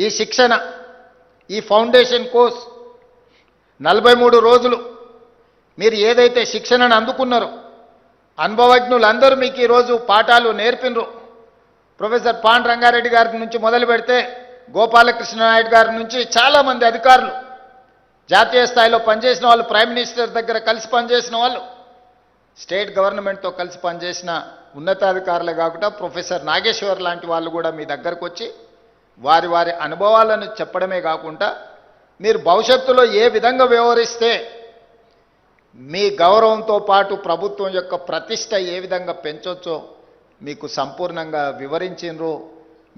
ఈ శిక్షణ, ఈ ఫౌండేషన్ కోర్స్ 43 రోజులు మీరు ఏదైతే శిక్షణను అందుకున్నారో, అనుభవజ్ఞులందరూ మీకు ఈరోజు పాఠాలు నేర్పినరు. ప్రొఫెసర్ పాండ్ రంగారెడ్డి గారి నుంచి మొదలు పెడితే గోపాలకృష్ణ నాయుడు గారి నుంచి చాలామంది అధికారులు, జాతీయ స్థాయిలో పనిచేసిన వాళ్ళు, ప్రైమ్ మినిస్టర్ దగ్గర కలిసి పనిచేసిన వాళ్ళు, స్టేట్ గవర్నమెంట్తో కలిసి పనిచేసిన ఉన్నతాధికారులే కాకుండా ప్రొఫెసర్ నాగేశ్వర్ లాంటి వాళ్ళు కూడా మీ దగ్గరకు వచ్చి వారి వారి అనుభవాలను చెప్పడమే కాకుండా మీరు భవిష్యత్తులో ఏ విధంగా వ్యవహరిస్తే మీ గౌరవంతో పాటు ప్రభుత్వం యొక్క ప్రతిష్ట ఏ విధంగా పెంచొచ్చో మీకు సంపూర్ణంగా వివరించినరు,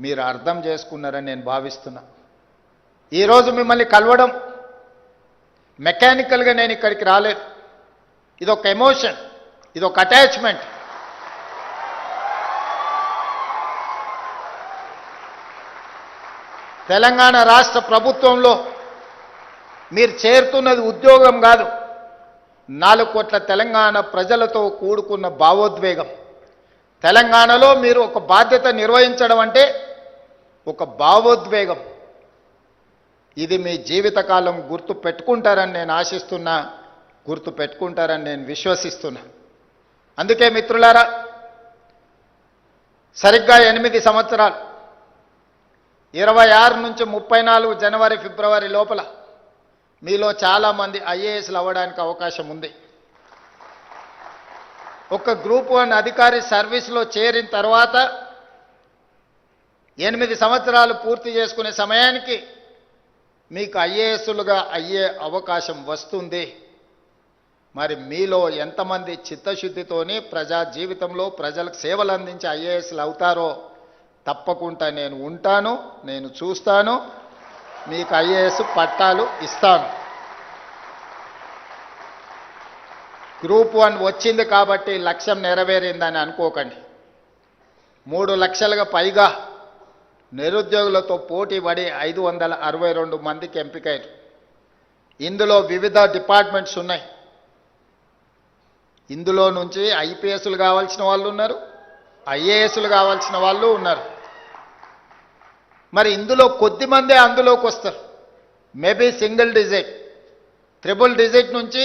మీరు అర్థం చేసుకున్నారని నేను భావిస్తున్నా. ఈరోజు మిమ్మల్ని కలవడం మెకానికల్గా నేను ఇక్కడికి రాలేదు. ఇదొక ఎమోషన్, ఇదొక అటాచ్మెంట్. తెలంగాణ రాష్ట్ర ప్రభుత్వంలో మీరు చేరుతున్నది ఉద్యోగం కాదు, 4 కోట్ల తెలంగాణ ప్రజలతో కూడుకున్న భావోద్వేగం. తెలంగాణలో మీరు ఒక బాధ్యత నిర్వహించడం అంటే ఒక భావోద్వేగం. ఇది మీ జీవితకాలం గుర్తు పెట్టుకుంటారని నేను ఆశిస్తున్నా, గుర్తు పెట్టుకుంటారని నేను విశ్వసిస్తున్నా. అందుకే మిత్రులారా, సరిగ్గా 8 సంవత్సరాలు 26 నుంచి 34 జనవరి ఫిబ్రవరి లోపల మీలో చాలామంది ఐఏఎస్లు అవ్వడానికి అవకాశం ఉంది. ఒక గ్రూప్ 1 అధికారి సర్వీస్లో చేరిన తర్వాత 8 సంవత్సరాలు పూర్తి చేసుకునే సమయానికి మీకు ఐఏఎస్లుగా అయ్యే అవకాశం వస్తుంది. మరి మీలో ఎంతమంది చిత్తశుద్ధితోని ప్రజా జీవితంలో ప్రజలకు సేవలు అందించి ఐఏఎస్లు అవుతారో తప్పకుండా నేను ఉంటాను, నేను చూస్తాను, మీకు ఐఏఎస్ పట్టాలు ఇస్తాను. గ్రూప్ 1 వచ్చింది కాబట్టి లక్ష్యం నెరవేరిందని అనుకోకండి. 3 లక్షలుగా పైగా నిరుద్యోగులతో పోటీ పడి 562 మందికి ఎంపికయ్యారు. ఇందులో వివిధ డిపార్ట్మెంట్స్ ఉన్నాయి. ఇందులో నుంచి ఐపీఎస్లు కావాల్సిన వాళ్ళు ఉన్నారు, ఐఏఎస్లు కావాల్సిన వాళ్ళు ఉన్నారు. మరి ఇందులో కొద్దిమందే అందులోకి వస్తారు. Maybe single digit, triple digit నుంచి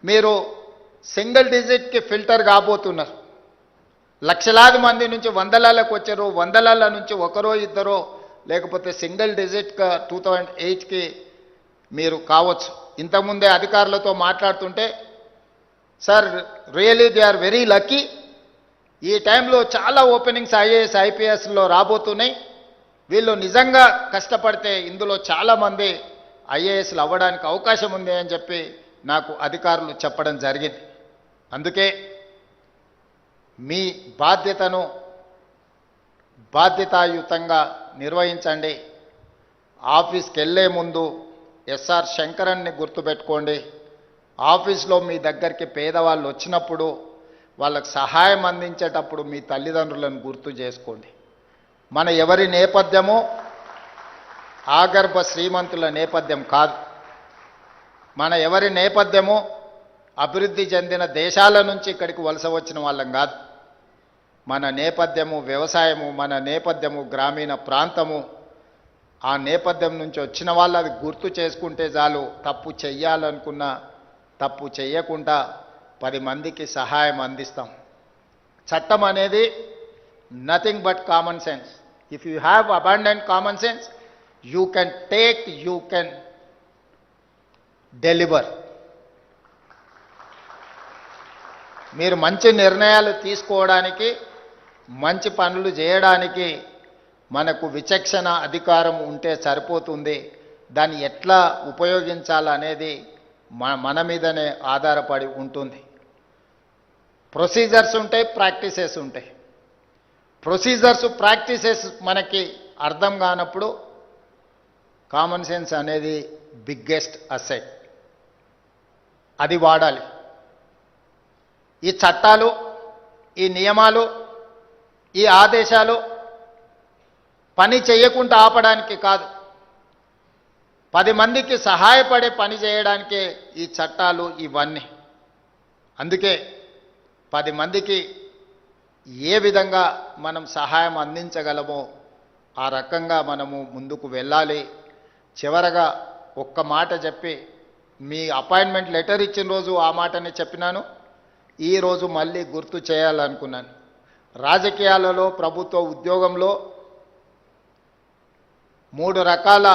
మీరు సింగిల్ డిజిట్కి ఫిల్టర్ కాబోతున్నారు. లక్షలాది మంది నుంచి వందలాలకు వచ్చారు, వందలాల నుంచి ఒకరో ఇద్దరో, లేకపోతే సింగిల్ డిజిట్గా 2008కి మీరు కావచ్చు. ఇంతకుముందే అధికారులతో మాట్లాడుతుంటే, sir really they are very lucky, ఈ టైంలో చాలా ఓపెనింగ్స్ ఐఏఎస్ ఐపీఎస్లో రాబోతున్నాయి, వీళ్ళు నిజంగా కష్టపడితే ఇందులో చాలామంది ఐఏఎస్లు అవ్వడానికి అవకాశం ఉంది అని చెప్పి నాకు అధికారులు చెప్పడం జరిగింది. అందుకే మీ బాధ్యతను బాధ్యతాయుతంగా నిర్వహించండి. ఆఫీస్కి వెళ్ళే ముందు ఎస్ఆర్ శంకరన్ని గుర్తుపెట్టుకోండి. ఆఫీస్లో మీ దగ్గరికి పేదవాళ్ళు వచ్చినప్పుడు వాళ్ళకు సహాయం అందించేటప్పుడు మీ తల్లిదండ్రులను గుర్తు చేసుకోండి. మన ఎవరి నేపథ్యమో ఆగర్భ శ్రీమంతుల నేపథ్యం కాదు. మన ఎవరి నేపథ్యమో అభివృద్ధి చెందిన దేశాల నుంచి ఇక్కడికి వలస వచ్చిన వాళ్ళం కాదు. మన నేపథ్యము వ్యవసాయము, మన నేపథ్యము గ్రామీణ ప్రాంతము. ఆ నేపథ్యం నుంచి వచ్చిన వాళ్ళు అది గుర్తు చేసుకుంటే చాలు. తప్పు చెయ్యాలనుకున్నా తప్పు చెయ్యకుండా 10 మందికి సహాయం అందిస్తాం. చట్టం అనేది nothing but common sense. If you have abundant common sense, you can take, you can deliver. మీరు మంచి నిర్ణయాలు తీసుకోవడానికి, మంచి పనులు చేయడానికి మనకు విచక్షణ అధికారం ఉంటే సరిపోతుంది. దాన్ని ఎట్లా ఉపయోగించాలనేది మన మీదనే ఆధారపడి ఉంటుంది. ప్రొసీజర్స్ ఉంటాయి, ప్రాక్టీసెస్ ఉంటాయి. ప్రొసీజర్స్ ప్రాక్టీసెస్ మనకి అర్థం కానప్పుడు కామన్ సెన్స్ అనేది బిగ్గెస్ట్ అసెట్, అది వాడాలి. ఈ చట్టాలు, ఈ నియమాలు, ఈ ఆదేశాలు పని చేయకుండా ఆపడానికి కాదు, 10 మందికి సహాయపడే పని చేయడానికే ఈ చట్టాలు ఇవన్నీ. అందుకే 10 మందికి ఏ విధంగా మనం సహాయం అందించగలమో ఆ రకంగా మనము ముందుకు వెళ్ళాలి. చివరగా ఒక్క మాట చెప్పి, మీ అపాయింట్మెంట్ లెటర్ ఇచ్చిన రోజు ఆ మాటనే చెప్పినాను, ఈరోజు మళ్ళీ గుర్తు చేయాలనుకున్నాను. రాజకీయాలలో, ప్రభుత్వ ఉద్యోగంలో 3 రకాల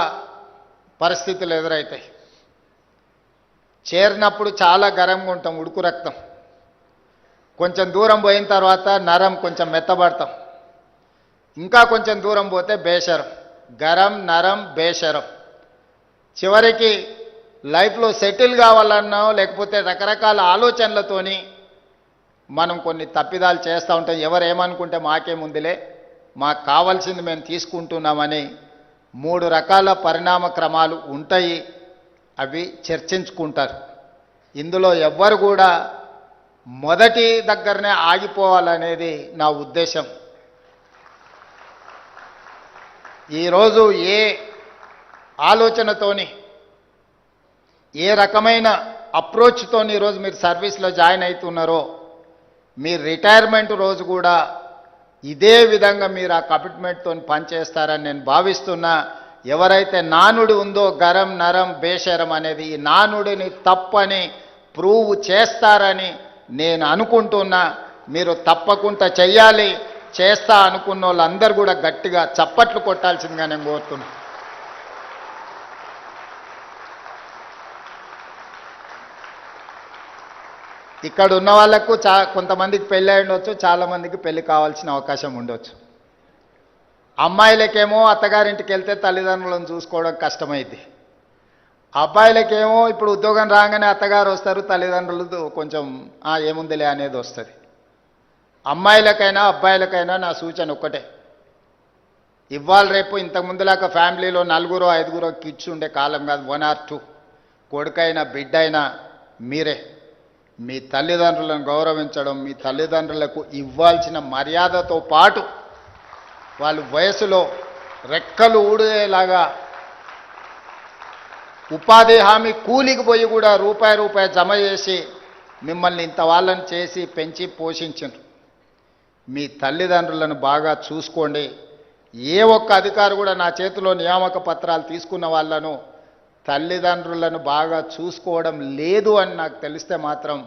పరిస్థితులు ఎదురవుతాయి. చేరినప్పుడు చాలా గరంగా ఉంటాం, ఉడుకు రక్తం. కొంచెం దూరం పోయిన తర్వాత నరం, కొంచెం మెత్తబడతాం. ఇంకా కొంచెం దూరం పోతే బేషరం. గరం, నరం, బేషరం. చివరికి లైఫ్లో సెటిల్ కావాలన్నా, లేకపోతే రకరకాల ఆలోచనలతోని మనం కొన్ని తప్పిదాలు చేస్తూ ఉంటాం. ఎవరు ఏమనుకుంటే మాకేముందిలే, మాకు కావాల్సింది మేము తీసుకుంటున్నామని 3 రకాల పరిణామ క్రమాలు ఉంటాయి. అవి చర్చించుకుంటారు. ఇందులో ఎవ్వరు కూడా మొదటి దగ్గరనే ఆగిపోవాలనేది నా ఉద్దేశం. ఈరోజు ఏ ఆలోచనతోని, ఏ రకమైన అప్రోచ్తోని ఈరోజు మీరు సర్వీస్లో జాయిన్ అవుతున్నారో, మీ రిటైర్మెంట్ రోజు కూడా ఇదే విధంగా మీరు ఆ కమిట్మెంట్తో పనిచేస్తారని నేను భావిస్తున్నా. ఎవరైతే నానుడి ఉందో గరం, నరం, బేషరం అనేది, ఈ నానుడిని తప్పని ప్రూవ్ చేస్తారని నేను అనుకుంటున్నా. మీరు తప్పకుండా చెయ్యాలి. చేస్తా అనుకున్న వాళ్ళందరూ కూడా గట్టిగా చప్పట్లు కొట్టాల్సిందిగా నేను కోరుతున్నా. ఇక్కడ ఉన్న వాళ్ళకు కొంతమందికి పెళ్ళి అయి ఉండొచ్చు, చాలామందికి పెళ్లి కావాల్సిన అవకాశం ఉండొచ్చు. అమ్మాయిలకేమో అత్తగారింటికి వెళ్తే తల్లిదండ్రులను చూసుకోవడం కష్టమైంది. అబ్బాయిలకేమో ఇప్పుడు ఉద్యోగం రాగానే అత్తగారు వస్తారు, తల్లిదండ్రులు కొంచెం ఏముందిలే అనేది వస్తుంది. అమ్మాయిలకైనా అబ్బాయిలకైనా నా సూచన ఒక్కటే, ఇవాళ రేపు ఇంతకుముందులాగా ఫ్యామిలీలో 4-5 కిడ్స్ ఉండే కాలం కాదు. 1 or 2 కొడుకైనా బిడ్డైనా మీరే. మీ తల్లిదండ్రులను గౌరవించడం, మీ తల్లిదండ్రులకు ఇవ్వాల్సిన మర్యాదతో పాటు వాళ్ళు వయసులో రెక్కలు ఊడేలాగా ఉపాధి హామీ కూలికి పోయి కూడా రూపాయి జమ చేసి మిమ్మల్ని ఇంత వాళ్ళని చేసి పెంచి పోషించరు. మీ తల్లిదండ్రులను బాగా చూసుకోండి. ఏ ఒక్క అధికారి కూడా నా చేతిలో నియామక పత్రాలు తీసుకున్న వాళ్ళను తల్లిదండ్రులను బాగా చూసుకోవడం లేదు అని నాకు తెలిస్తే మాత్రం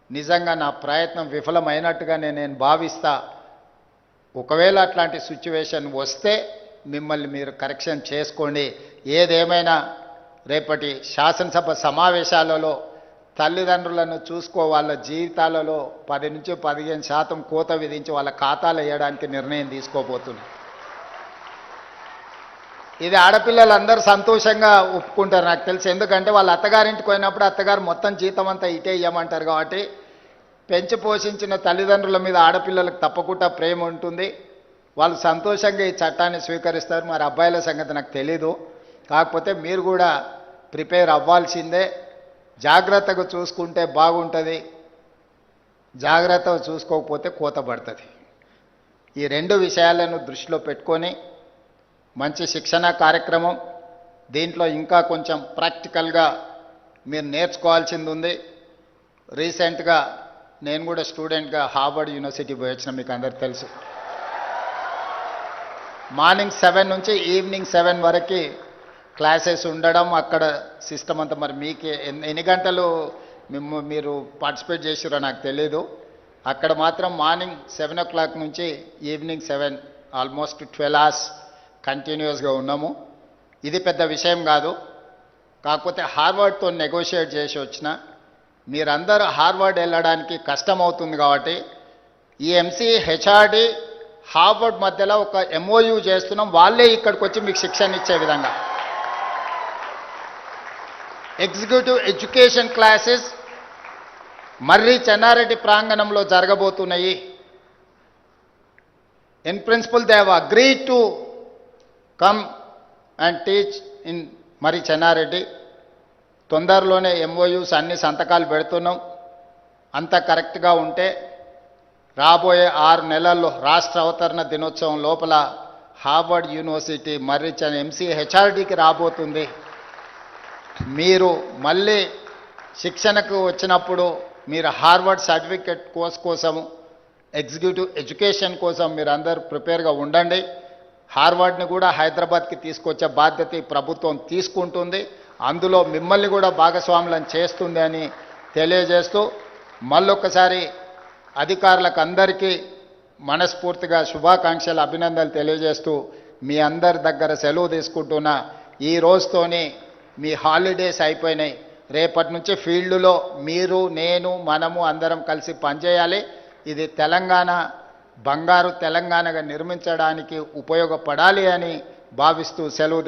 నిజంగా నా ప్రయత్నం విఫలమైనట్టుగానే నేను భావిస్తా. ఒకవేళ అట్లాంటి సిచ్యువేషన్ వస్తే మిమ్మల్ని మీరు కరెక్షన్ చేసుకోండి. ఏదేమైనా రేపటి శాసనసభ సమావేశాలలో తల్లిదండ్రులను చూసుకో, వాళ్ళ జీవితాలలో 10-15% కోత విధించి వాళ్ళ ఖాతాలు వేయడానికి నిర్ణయం తీసుకోబోతున్నారు. ఇది ఆడపిల్లలందరూ సంతోషంగా ఒప్పుకుంటారు నాకు తెలిసి. ఎందుకంటే వాళ్ళ అత్తగారింటికి పోయినప్పుడు అత్తగారు మొత్తం జీతం అంతా ఇటే ఇవ్వమంటారు. కాబట్టి పెంచి పోషించిన తల్లిదండ్రుల మీద ఆడపిల్లలకు తప్పకుండా ప్రేమ ఉంటుంది. వాళ్ళు సంతోషంగా ఈ చట్టాన్ని స్వీకరిస్తారు. మరి అబ్బాయిల సంగతి నాకు తెలీదు. కాకపోతే మీరు కూడా ప్రిపేర్ అవ్వాల్సిందే. జాగ్రత్తగా చూసుకుంటే బాగుంటుంది, జాగ్రత్తగా చూసుకోకపోతే కోత పడుతుంది. ఈ 2 విషయాలను దృష్టిలో పెట్టుకొని మంచి శిక్షణ కార్యక్రమం, దీంట్లో ఇంకా కొంచెం ప్రాక్టికల్గా మీరు నేర్చుకోవాల్సింది ఉంది. రీసెంట్గా నేను కూడా స్టూడెంట్గా హార్వర్డ్ యూనివర్సిటీ పోయి వచ్చిన, మీకు అందరికి తెలుసు. మార్నింగ్ 7 నుంచి ఈవినింగ్ 7 వరకు క్లాసెస్ ఉండడం, అక్కడ సిస్టమ్ అంతా. మరి మీకు ఎన్ని గంటలు మీరు పార్టిసిపేట్ చేసిరో నాకు తెలీదు. అక్కడ మాత్రం మార్నింగ్ 7 o'clock నుంచి ఈవినింగ్ 7, ఆల్మోస్ట్ 12 hours కంటిన్యూస్గా ఉన్నాము. ఇది పెద్ద విషయం కాదు. కాకపోతే హార్వర్డ్తో నెగోషియేట్ చేసి వచ్చిన మీరందరూ హార్వర్డ్ వెళ్ళడానికి కష్టం అవుతుంది. కాబట్టి ఈ ఎంసీ హెచ్ఆర్డి హార్వర్డ్ మధ్యలో ఒక MOU చేస్తున్నాం. వాళ్ళే ఇక్కడికి వచ్చి మీకు శిక్షణ ఇచ్చే విధంగా executive education classes Marri Chenna Reddy ప్రాంగణంలో జరగబోతున్నాయి. In principle they have agreed to come and teach in Marri Chenna Reddy. తొందరలోనే MOUs అన్ని సంతకాలు పెడుతున్నాం. అంత కరెక్ట్గా ఉంటే రాబోయే 6 నెలల్లో రాష్ట్ర అవతరణ దినోత్సవం లోపల హార్వర్డ్ యూనివర్సిటీ మర్రి ఎంసీ హెచ్ఆర్డీకి రాబోతుంది. మీరు మళ్ళీ శిక్షణకు వచ్చినప్పుడు మీరు హార్వర్డ్ సర్టిఫికెట్ కోర్స్ కోసం, ఎగ్జిక్యూటివ్ ఎడ్యుకేషన్ కోసం మీరు అందరూ ప్రిపేర్గా ఉండండి. హార్వర్డ్ని కూడా హైదరాబాద్కి తీసుకొచ్చే బాధ్యత ఈ ప్రభుత్వం తీసుకుంటుంది. అందులో మిమ్మల్ని కూడా భాగస్వాములను చేస్తుంది అని తెలియజేస్తూ మళ్ళొక్కసారి అధికారులకు అందరికీ మనస్ఫూర్తిగా శుభాకాంక్షలు అభినందనలు తెలియజేస్తూ మీ అందరి దగ్గర సెలవు తీసుకుంటున్నా. ఈ రోజుతోని మీ హాలిడేస్ అయిపోయినాయి. రేపటి నుంచి ఫీల్డ్లో మీరు నేను మనము అందరం కలిసి పనిచేయాలి. ఇది తెలంగాణ బంగారు తెలంగాణగా నిర్మించడానికి ఉపయోగపడాలి అని భావిస్తూ సెలవు